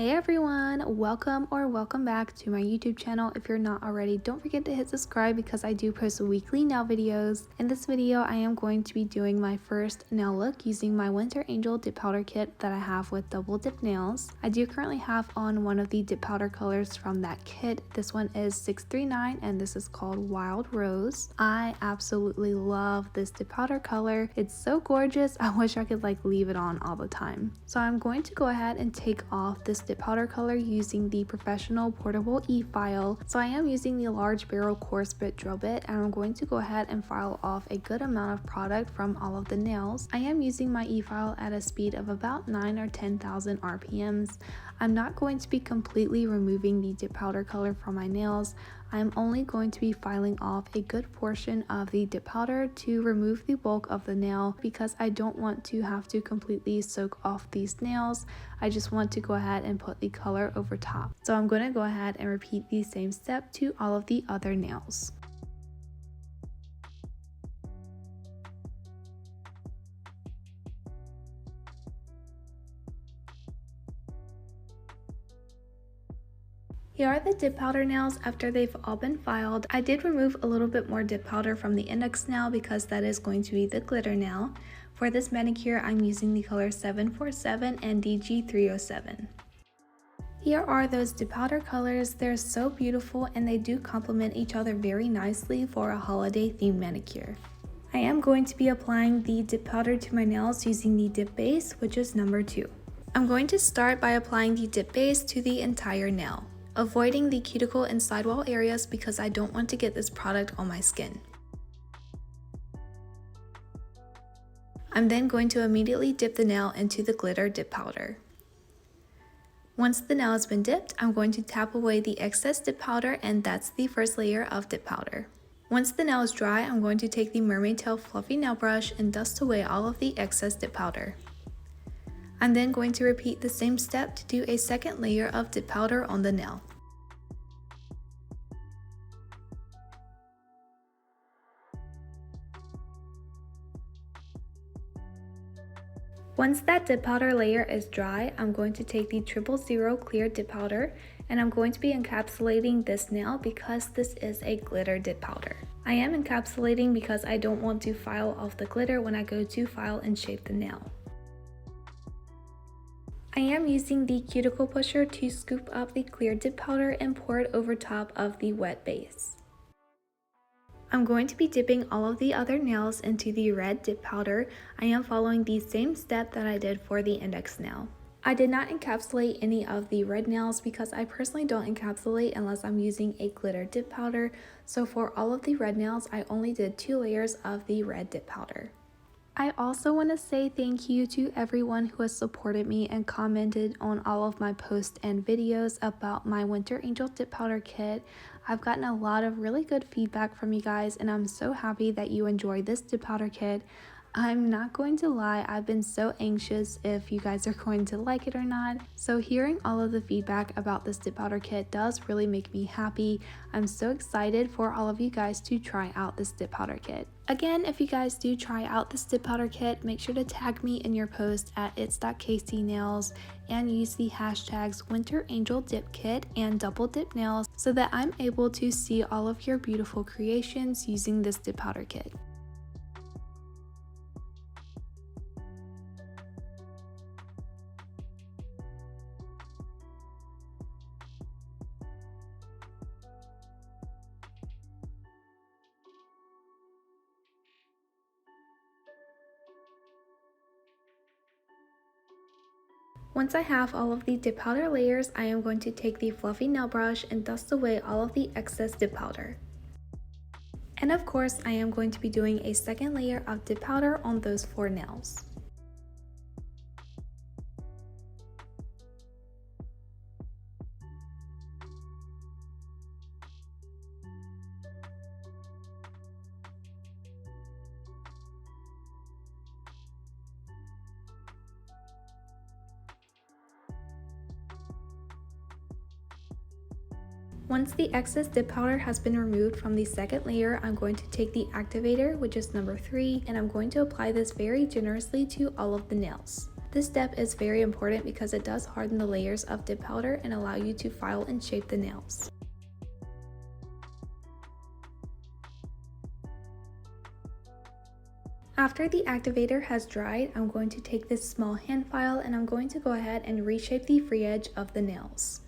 Hey everyone, welcome back to my YouTube channel. If you're not already, don't forget to hit subscribe because I do post weekly nail videos. In this video, I am going to be doing my first nail look using my Winter Angel dip powder kit that I have with double dip nails. I do currently have on one of the dip powder colors from that kit. This one is 639 and this is called Wild Rose. I absolutely love this dip powder color. It's so gorgeous. I wish I could leave it on all the time. So I'm going to go ahead and take off this dip powder color using the professional portable e-file. So I am using the large barrel coarse bit drill bit and I'm going to go ahead and file off a good amount of product from all of the nails. I am using my e-file at a speed of about 9 or 10,000 RPMs. I'm not going to be completely removing the dip powder color from my nails. I'm only going to be filing off a good portion of the dip powder to remove the bulk of the nail because I don't want to have to completely soak off these nails. I just want to go ahead and put the color over top. So I'm going to go ahead and repeat the same step to all of the other nails. Here are the dip powder nails after they've all been filed. I did remove a little bit more dip powder from the index nail because that is going to be the glitter nail. For this manicure, I'm using the color 747 and DG307. Here are those dip powder colors. They're so beautiful and they do complement each other very nicely for a holiday themed manicure. I am going to be applying the dip powder to my nails using the dip base, which is number 2. I'm going to start by applying the dip base to the entire nail, avoiding the cuticle and sidewall areas because I don't want to get this product on my skin. I'm then going to immediately dip the nail into the glitter dip powder. Once the nail has been dipped, I'm going to tap away the excess dip powder, and that's the first layer of dip powder. Once the nail is dry, I'm going to take the mermaid tail fluffy nail brush and dust away all of the excess dip powder. I'm then going to repeat the same step to do a second layer of dip powder on the nail. Once that dip powder layer is dry, I'm going to take the 000 clear dip powder and I'm going to be encapsulating this nail because this is a glitter dip powder. I am encapsulating because I don't want to file off the glitter when I go to file and shape the nail. I am using the cuticle pusher to scoop up the clear dip powder and pour it over top of the wet base. I'm going to be dipping all of the other nails into the red dip powder. I am following the same step that I did for the index nail. I did not encapsulate any of the red nails because I personally don't encapsulate unless I'm using a glitter dip powder. So for all of the red nails, I only did 2 layers of the red dip powder. I also want to say thank you to everyone who has supported me and commented on all of my posts and videos about my Winter Angel dip powder kit. I've gotten a lot of really good feedback from you guys and I'm so happy that you enjoyed this dip powder kit. I'm not going to lie, I've been so anxious if you guys are going to like it or not. So hearing all of the feedback about this dip powder kit does really make me happy. I'm so excited for all of you guys to try out this dip powder kit. Again, if you guys do try out this dip powder kit, make sure to tag me in your post at its.kcnails and use the hashtags Winterangeldipkit and double dip nails so that I'm able to see all of your beautiful creations using this dip powder kit. Once I have all of the dip powder layers, I am going to take the fluffy nail brush and dust away all of the excess dip powder. And of course, I am going to be doing a second layer of dip powder on those 4 nails. Once the excess dip powder has been removed from the second layer, I'm going to take the activator, which is number 3, and I'm going to apply this very generously to all of the nails. This step is very important because it does harden the layers of dip powder and allow you to file and shape the nails. After the activator has dried, I'm going to take this small hand file and I'm going to go ahead and reshape the free edge of the nails.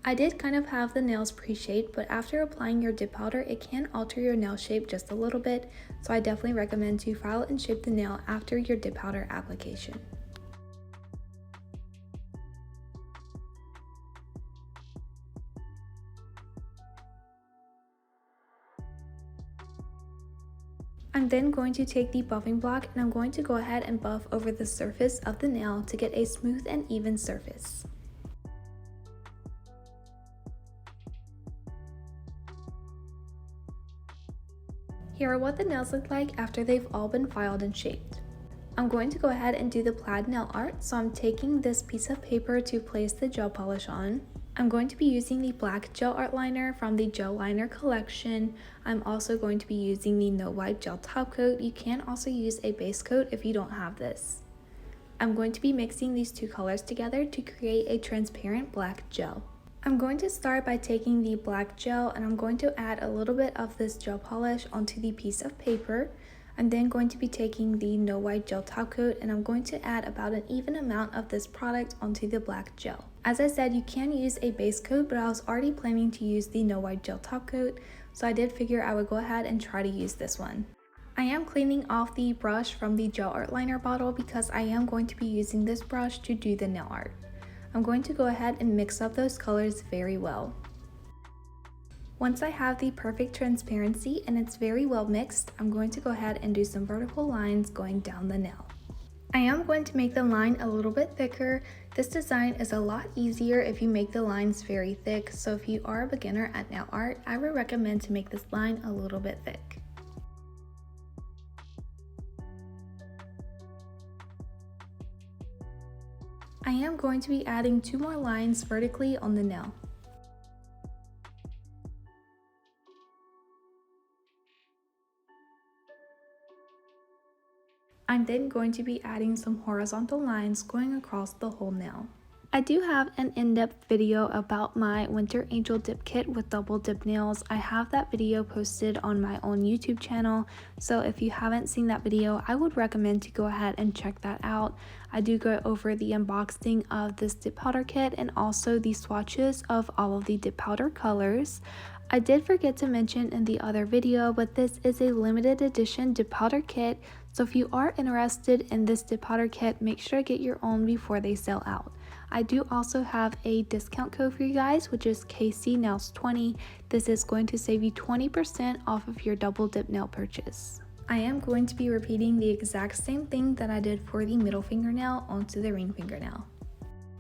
I did kind of have the nails pre-shaped, but after applying your dip powder, it can alter your nail shape just a little bit, so I definitely recommend to file and shape the nail after your dip powder application. I'm then going to take the buffing block and I'm going to go ahead and buff over the surface of the nail to get a smooth and even surface. Here are what the nails look like after they've all been filed and shaped. I'm going to go ahead and do the plaid nail art, so I'm taking this piece of paper to place the gel polish on. I'm going to be using the black gel art liner from the gel liner collection. I'm also going to be using the no wipe gel top coat. You can also use a base coat if you don't have this. I'm going to be mixing these two colors together to create a transparent black gel. I'm going to start by taking the black gel and I'm going to add a little bit of this gel polish onto the piece of paper. I'm then going to be taking the no wipe gel top coat and I'm going to add about an even amount of this product onto the black gel. As I said, you can use a base coat, but I was already planning to use the no wipe gel top coat, so I did figure I would go ahead and try to use this one. I am cleaning off the brush from the gel art liner bottle because I am going to be using this brush to do the nail art. I'm going to go ahead and mix up those colors very well. Once I have the perfect transparency and it's very well mixed, I'm going to go ahead and do some vertical lines going down the nail. I am going to make the line a little bit thicker. This design is a lot easier if you make the lines very thick, so if you are a beginner at nail art, I would recommend to make this line a little bit thick. I am going to be adding 2 more lines vertically on the nail. I'm then going to be adding some horizontal lines going across the whole nail. I do have an in-depth video about my Winterangeldipkit with double dip nails. I have that video posted on my own YouTube channel, so if you haven't seen that video, I would recommend to go ahead and check that out. I do go over the unboxing of this dip powder kit and also the swatches of all of the dip powder colors. I did forget to mention in the other video, but this is a limited edition dip powder kit, so if you are interested in this dip powder kit, make sure to get your own before they sell out. I do also have a discount code for you guys, which is KCNails20. This is going to save you 20% off of your double dip nail purchase. I am going to be repeating the exact same thing that I did for the middle fingernail onto the ring fingernail.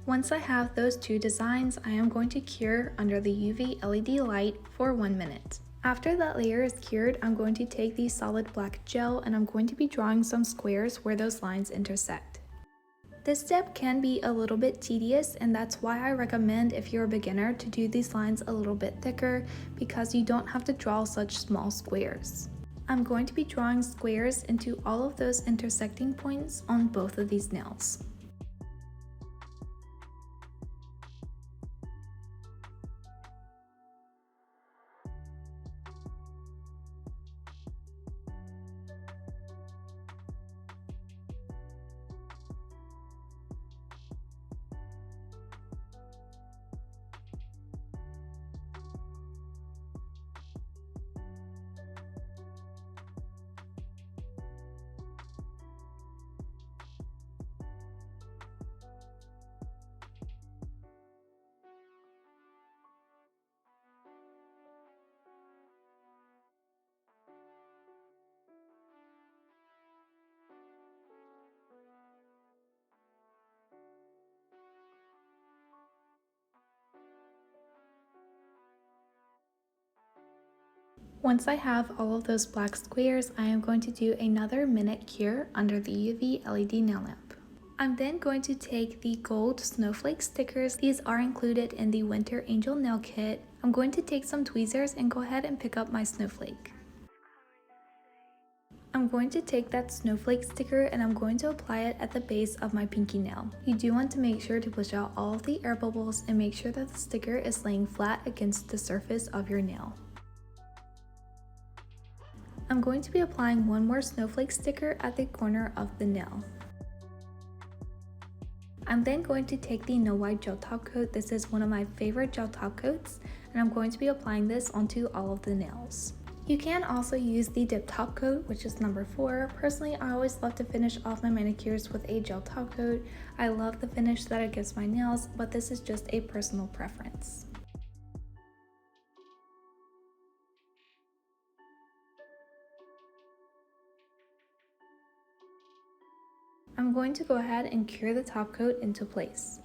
Once I have those 2 designs, I am going to cure under the UV LED light for 1 minute. After that layer is cured, I'm going to take the solid black gel and I'm going to be drawing some squares where those lines intersect. This step can be a little bit tedious, and that's why I recommend, if you're a beginner, to do these lines a little bit thicker because you don't have to draw such small squares. I'm going to be drawing squares into all of those intersecting points on both of these nails. Once I have all of those black squares, I am going to do another minute cure under the UV LED nail lamp. I'm then going to take the gold snowflake stickers. These are included in the Winter Angel nail kit. I'm going to take some tweezers and go ahead and pick up my snowflake. I'm I'm going to take that Snowflake sticker and I'm going to apply it at the base of my pinky nail. You do want to make sure to push out all of the air bubbles and make sure that the sticker is laying flat against the surface of your nail. I'm going to be applying one more Snowflake sticker at the corner of the nail. I'm then going to take the No Wipe Gel Top Coat. This is one of my favorite gel top coats, and I'm going to be applying this onto all of the nails. You can also use the Dip Top Coat, which is number 4. Personally, I always love to finish off my manicures with a gel top coat. I love the finish that it gives my nails, but this is just a personal preference. I'm going to go ahead and cure the top coat into place.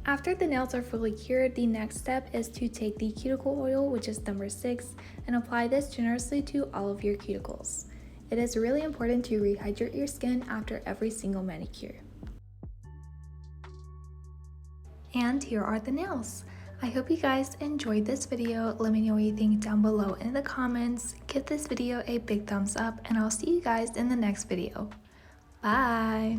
After the nails are fully cured, the next step is to take the cuticle oil, which is number 6, and apply this generously to all of your cuticles. It is really important to rehydrate your skin after every single manicure. And here are the nails. I hope you guys enjoyed this video. Let me know what you think down below in the comments. Give this video a big thumbs up, and I'll see you guys in the next video. Bye!